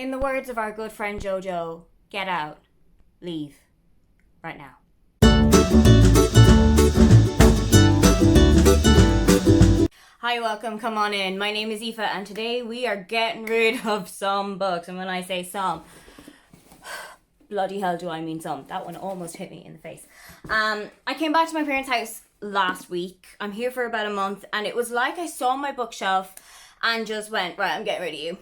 In the words of our good friend Jojo, get out, leave, right now. Hi, welcome, come on in. My name is Aoife and today we are getting rid of some books. And when I say some, bloody hell do I mean some. That one almost hit me in the face. I came back to my parents' house last week. I'm here for about a month and it was like I saw my bookshelf and just went, right, I'm getting rid of you.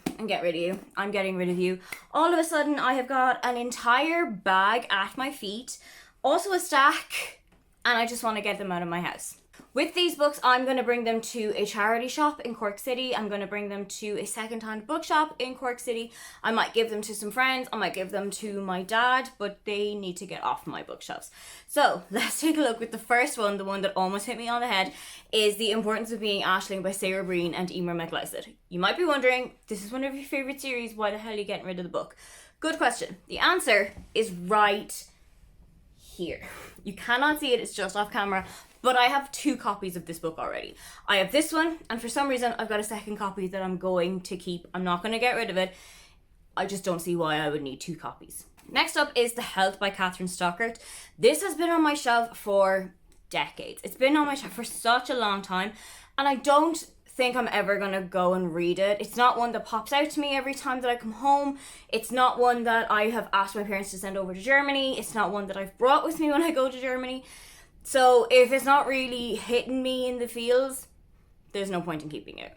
I'm getting rid of you. All of a sudden, I have got an entire bag at my feet, also a stack, and I just want to get them out of my house. With these books, I'm going to bring them to a charity shop in Cork City. I'm going to bring them to a second-hand bookshop in Cork City. I might give them to some friends. I might give them to my dad, but they need to get off my bookshelves. So let's take a look with the first one, the one that almost hit me on the head, is The Importance of Being Aisling by Sarah Breen and Emer McLeod. You might be wondering, this is one of your favourite series, why the hell are you getting rid of the book? Good question. The answer is right here. You cannot see it, it's just off camera. But I have 2 copies of this book already. I have this one, and for some reason, I've got a second copy that I'm going to keep. I'm not going to get rid of it. I just don't see why I would need 2 copies. Next up is The Health by Catherine Stockart. This has been on my shelf for decades. It's been on my shelf for such a long time, and I don't think I'm ever going to go and read it. It's not one that pops out to me every time that I come home. It's not one that I have asked my parents to send over to Germany. It's not one that I've brought with me when I go to Germany. So if it's not really hitting me in the feels, there's no point in keeping it.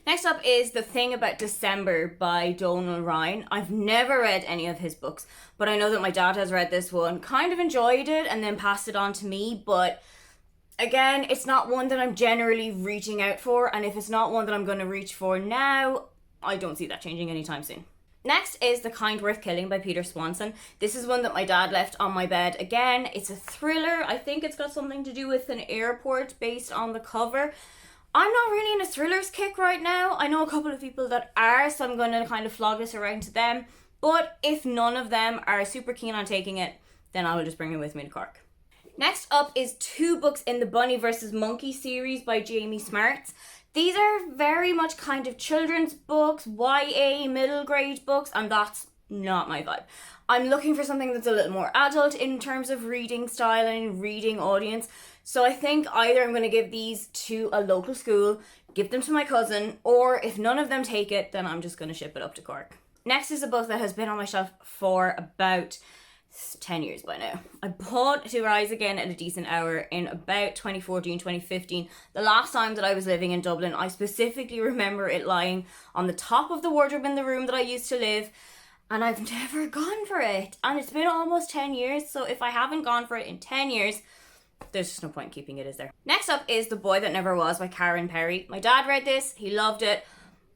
Next up is The Thing About December by Donal Ryan. I've never read any of his books, but I know that my dad has read this one, kind of enjoyed it, and then passed it on to me. But again, it's not one that I'm generally reaching out for, and if it's not one that I'm going to reach for now, I don't see that changing anytime soon. Next is The Kind Worth Killing by Peter Swanson. This is one that my dad left on my bed. Again, it's a thriller. I think it's got something to do with an airport based on the cover. I'm not really in a thrillers kick right now. I know a couple of people that are, so I'm going to kind of flog this around to them. But if none of them are super keen on taking it, then I will just bring it with me to Cork. Next up is 2 books in the Bunny vs. Monkey series by Jamie Smarts. These are very much kind of children's books, YA, middle grade books, and that's not my vibe. I'm looking for something that's a little more adult in terms of reading style and reading audience. So I think either I'm going to give these to a local school, give them to my cousin, or if none of them take it, then I'm just going to ship it up to Cork. Next is a book that has been on my shelf for about 10 years by now. I bought To Rise Again at a Decent Hour in about 2014, 2015. The last time that I was living in Dublin, I specifically remember it lying on the top of the wardrobe in the room that I used to live, and I've never gone for it. And it's been almost 10 years, so if I haven't gone for it in 10 years, there's just no point in keeping it, is there? Next up is The Boy That Never Was by Karen Perry. My dad read this, he loved it,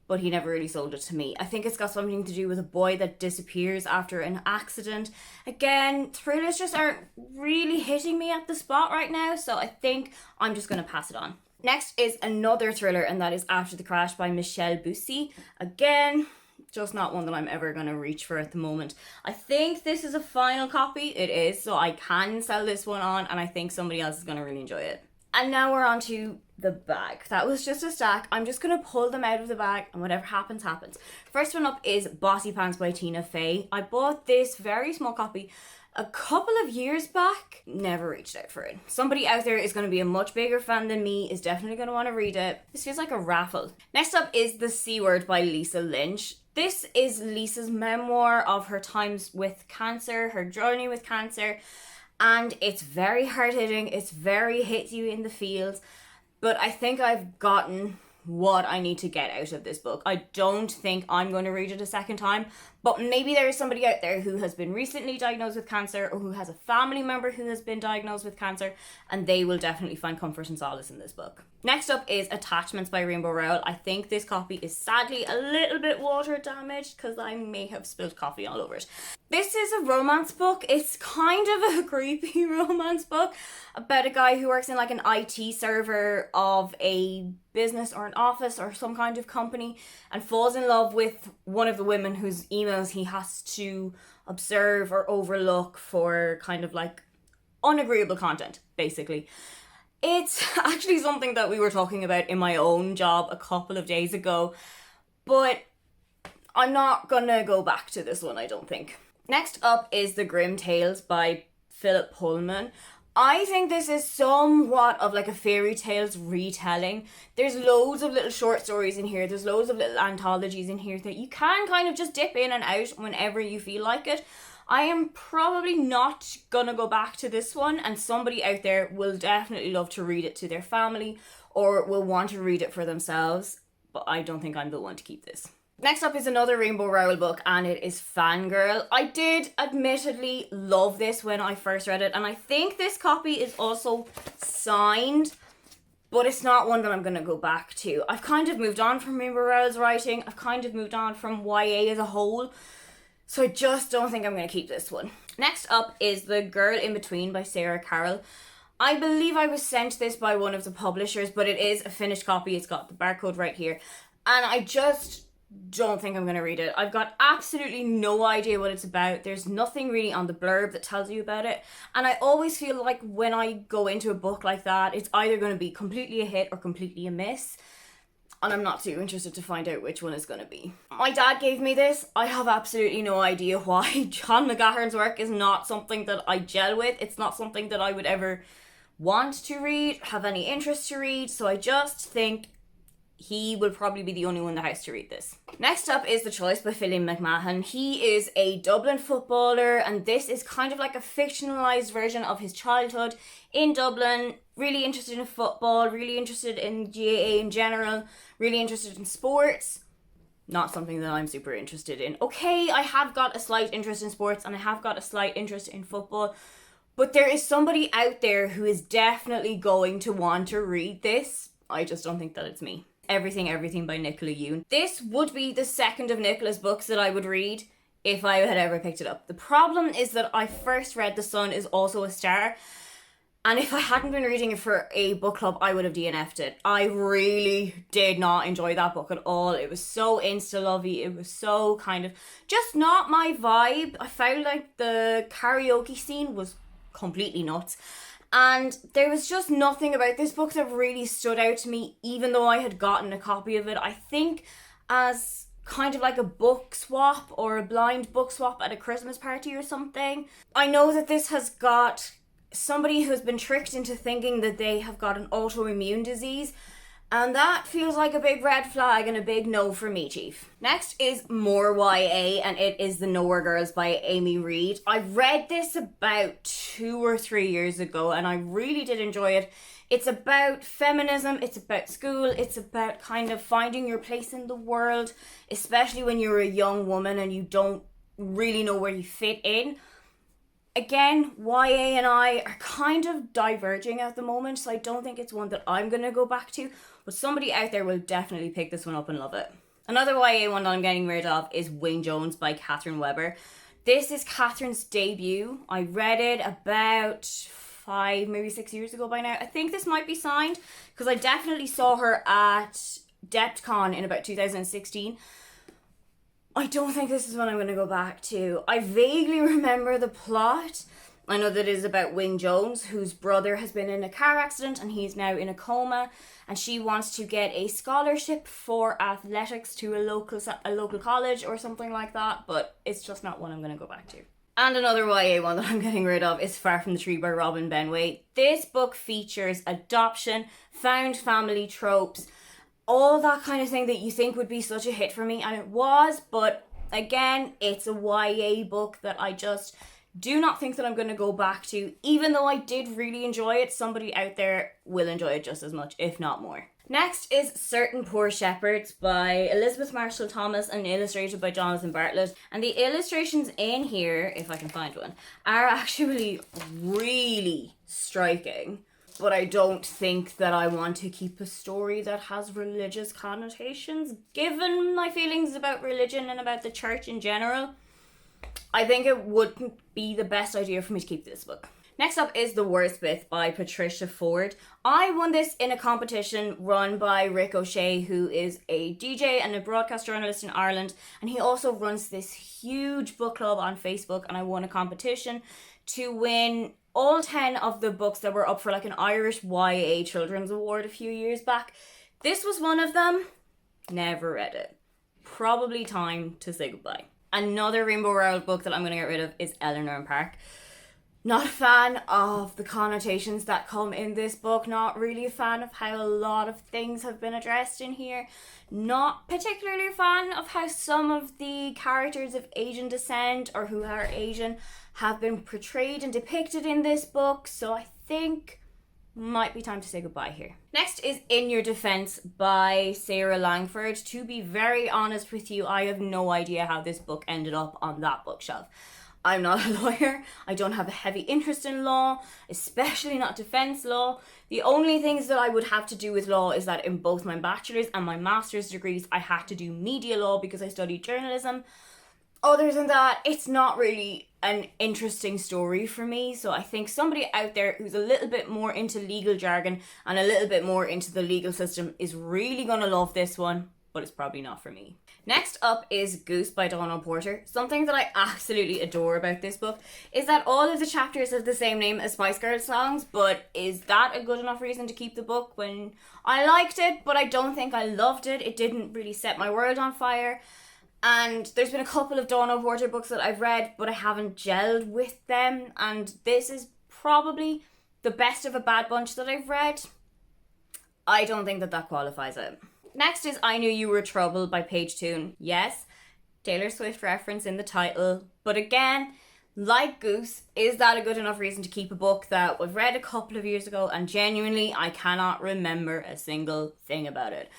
but he never really sold it to me. I think it's got something to do with a boy that disappears after an accident. Again, thrillers just aren't really hitting me at the spot right now, so I think I'm just going to pass it on. Next is another thriller, and that is After the Crash by Michelle Bussy. Again, just not one that I'm ever going to reach for at the moment. I think this is a final copy. It is, so I can sell this one on, and I think somebody else is going to really enjoy it. And now we're on to the bag. That was just a stack. I'm just going to pull them out of the bag and whatever happens, happens. First one up is Bossy Pants by Tina Fey. I bought this very small copy a couple of years back. Never reached out for it. Somebody out there is going to be a much bigger fan than me, is definitely going to want to read it. This feels like a raffle. Next up is The C Word by Lisa Lynch. This is Lisa's memoir of her times with cancer, her journey with cancer. And it's very hard-hitting, it's very hits you in the feels, but I think I've gotten what I need to get out of this book. I don't think I'm going to read it a second time, but maybe there is somebody out there who has been recently diagnosed with cancer or who has a family member who has been diagnosed with cancer, and they will definitely find comfort and solace in this book. Next up is Attachments by Rainbow Rowell. I think this copy is sadly a little bit water damaged because I may have spilled coffee all over it. This is a romance book. It's kind of a creepy romance book about a guy who works in like an IT server of a business or an office or some kind of company and falls in love with one of the women whose emails he has to observe or overlook for kind of like unagreeable content, basically. It's actually something that we were talking about in my own job a couple of days ago, but I'm not gonna go back to this one, I don't think. Next up is The Grimm Tales by Philip Pullman. I think this is somewhat of like a fairy tales retelling. There's loads of little short stories in here. There's loads of little anthologies in here that you can kind of just dip in and out whenever you feel like it. I am probably not gonna go back to this one, and somebody out there will definitely love to read it to their family or will want to read it for themselves, but I don't think I'm the one to keep this. Next up is another Rainbow Rowell book, and it is Fangirl. I did admittedly love this when I first read it, and I think this copy is also signed, but it's not one that I'm going to go back to. I've kind of moved on from Rainbow Rowell's writing. I've kind of moved on from YA as a whole, so I just don't think I'm going to keep this one. Next up is The Girl in Between by Sarah Carroll. I believe I was sent this by one of the publishers, but it is a finished copy. It's got the barcode right here, and I just don't think I'm going to read it. I've got absolutely no idea what it's about. There's nothing really on the blurb that tells you about it. And I always feel like when I go into a book like that, it's either going to be completely a hit or completely a miss. And I'm not too interested to find out which one it's going to be. My dad gave me this. I have absolutely no idea why. John McGahern's work is not something that I gel with. It's not something that I would ever want to read, have any interest to read. So I just think he will probably be the only one in the house to read this. Next up is The Choice by Fillion McMahon. He is a Dublin footballer, and this is kind of like a fictionalized version of his childhood in Dublin. Really interested in football, really interested in GAA in general, really interested in sports. Not something that I'm super interested in. Okay, I have got a slight interest in sports and I have got a slight interest in football, but there is somebody out there who is definitely going to want to read this. I just don't think that it's me. Everything by Nicola Yoon. This would be the second of Nicola's books that I would read if I had ever picked it up. The problem is that I first read The Sun Is Also a Star, and if I hadn't been reading it for a book club, I would have DNF'd it. I really did not enjoy that book at all. It was so insta-lovey. It was so kind of just not my vibe. I felt like the karaoke scene was completely nuts. And there was just nothing about this book that really stood out to me, even though I had gotten a copy of it. I think as kind of like a book swap or a blind book swap at a Christmas party or something. I know that this has got somebody who has been tricked into thinking that they have got an autoimmune disease, and that feels like a big red flag and a big no for me, Chief. Next is more YA, and it is The Nowhere Girls by Amy Reed. I read this about 2 or 3 years ago, and I really did enjoy it. It's about feminism, it's about school, it's about kind of finding your place in the world, especially when you're a young woman and you don't really know where you fit in. Again, YA and I are kind of diverging at the moment, so I don't think it's one that I'm going to go back to, but somebody out there will definitely pick this one up and love it. Another YA one that I'm getting rid of is Wayne Jones by Catherine Weber. This is Catherine's debut. I read it about 5, maybe 6 years ago by now. I think this might be signed, because I definitely saw her at DepthCon in about 2016. I don't think this is what I'm going to go back to. I vaguely remember the plot. I know that it is about Wayne Jones, whose brother has been in a car accident and he's now in a coma, and she wants to get a scholarship for athletics to a local college or something like that, but it's just not one I'm going to go back to. And another YA one that I'm getting rid of is Far From the Tree by Robin Benway. This book features adoption, found family tropes, all that kind of thing that you think would be such a hit for me, and it was, but again, it's a YA book that I just do not think that I'm going to go back to. Even though I did really enjoy it, somebody out there will enjoy it just as much, if not more. Next is Certain Poor Shepherds by Elizabeth Marshall Thomas and illustrated by Jonathan Bartlett. And the illustrations in here, if I can find one, are actually really striking. But I don't think that I want to keep a story that has religious connotations. Given my feelings about religion and about the church in general, I think it wouldn't be the best idea for me to keep this book. Next up is The Worst Bit by Patricia Ford. I won this in a competition run by Rick O'Shea, who is a DJ and a broadcast journalist in Ireland, and he also runs this huge book club on Facebook, and I won a competition to win all 10 of the books that were up for like an Irish YA Children's Award a few years back. This was one of them. Never read it. probably time to say goodbye. Another Rainbow Rowell book that I'm going to get rid of is Eleanor and Park. Not a fan of the connotations that come in this book. Not really a fan of how a lot of things have been addressed in here. Not particularly a fan of how some of the characters of Asian descent or who are Asian have been portrayed and depicted in this book. So I think might be time to say goodbye here. Next is In Your Defense by Sarah Langford. To be very honest with you, I have no idea how this book ended up on that bookshelf. I'm not a lawyer. I don't have a heavy interest in law, especially not defense law. The only things that I would have to do with law is that in both my bachelor's and my master's degrees, I had to do media law because I studied journalism. Other than that, it's not really an interesting story for me. So I think somebody out there who's a little bit more into legal jargon and a little bit more into the legal system is really going to love this one, but it's probably not for me. Next up is Goose by Donald Porter. Something that I absolutely adore about this book is that all of the chapters have the same name as Spice Girls songs, but is that a good enough reason to keep the book when I liked it, but I don't think I loved it? It didn't really set my world on fire. And there's been a couple of Donald Porter books that I've read, but I haven't gelled with them. And this is probably the best of a bad bunch that I've read. I don't think that qualifies it. Next is I Knew You Were Trouble by Paige Toon. Yes, Taylor Swift reference in the title. But again, like Goose, is that a good enough reason to keep a book that I've read a couple of years ago and genuinely I cannot remember a single thing about it?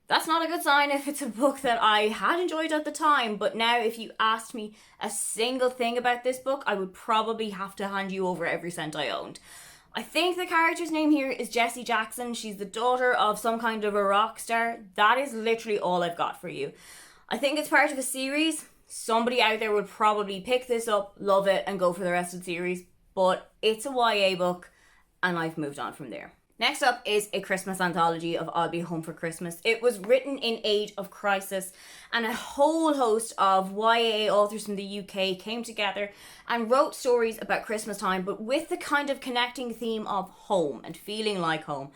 That's not a good sign if it's a book that I had enjoyed at the time, but now if you asked me a single thing about this book, I would probably have to hand you over every cent I owned. I think the character's name here is Jessie Jackson. She's the daughter of some kind of a rock star. That is literally all I've got for you. I think it's part of a series. Somebody out there would probably pick this up, love it, and go for the rest of the series, but it's a YA book, and I've moved on from there. Next up is a Christmas anthology of I'll Be Home for Christmas. It was written in age of crisis and a whole host of YA authors from the UK came together and wrote stories about Christmas time, but with the kind of connecting theme of home and feeling like home.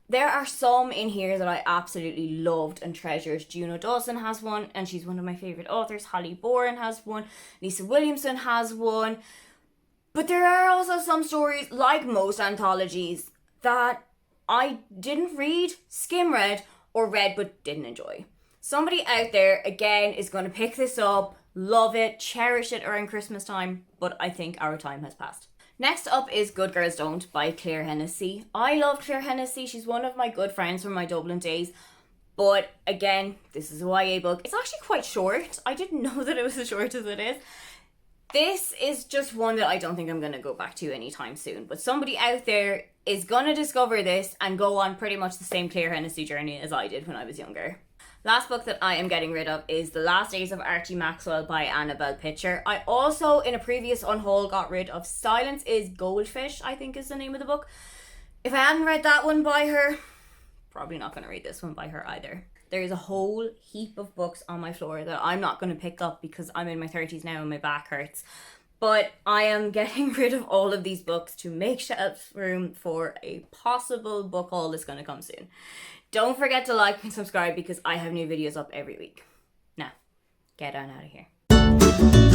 There are some in here that I absolutely loved and treasured. Juno Dawson has one, and she's one of my favourite authors. Holly Bourne has one. Lisa Williamson has one. But there are also some stories, like most anthologies, that I didn't read, skim read, or read but didn't enjoy. Somebody out there, again, is going to pick this up, love it, cherish it around Christmas time, but I think our time has passed. Next up is Good Girls Don't by Claire Hennessy. I love Claire Hennessy. She's one of my good friends from my Dublin days. But again, this is a YA book. It's actually quite short. I didn't know that it was as short as it is. This is just one that I don't think I'm going to go back to anytime soon. But somebody out there is going to discover this and go on pretty much the same Claire Hennessy journey as I did when I was younger. Last book that I am getting rid of is The Last Days of Archie Maxwell by Annabelle Pitcher. I also, in a previous unhaul, got rid of Silence is Goldfish, I think is the name of the book. If I hadn't read that one by her, probably not going to read this one by her either. There is a whole heap of books on my floor that I'm not going to pick up because I'm in my 30s now and my back hurts. But I am getting rid of all of these books to make shelf room for a possible book haul that's going to come soon. Don't forget to like and subscribe because I have new videos up every week. Now, get on out of here.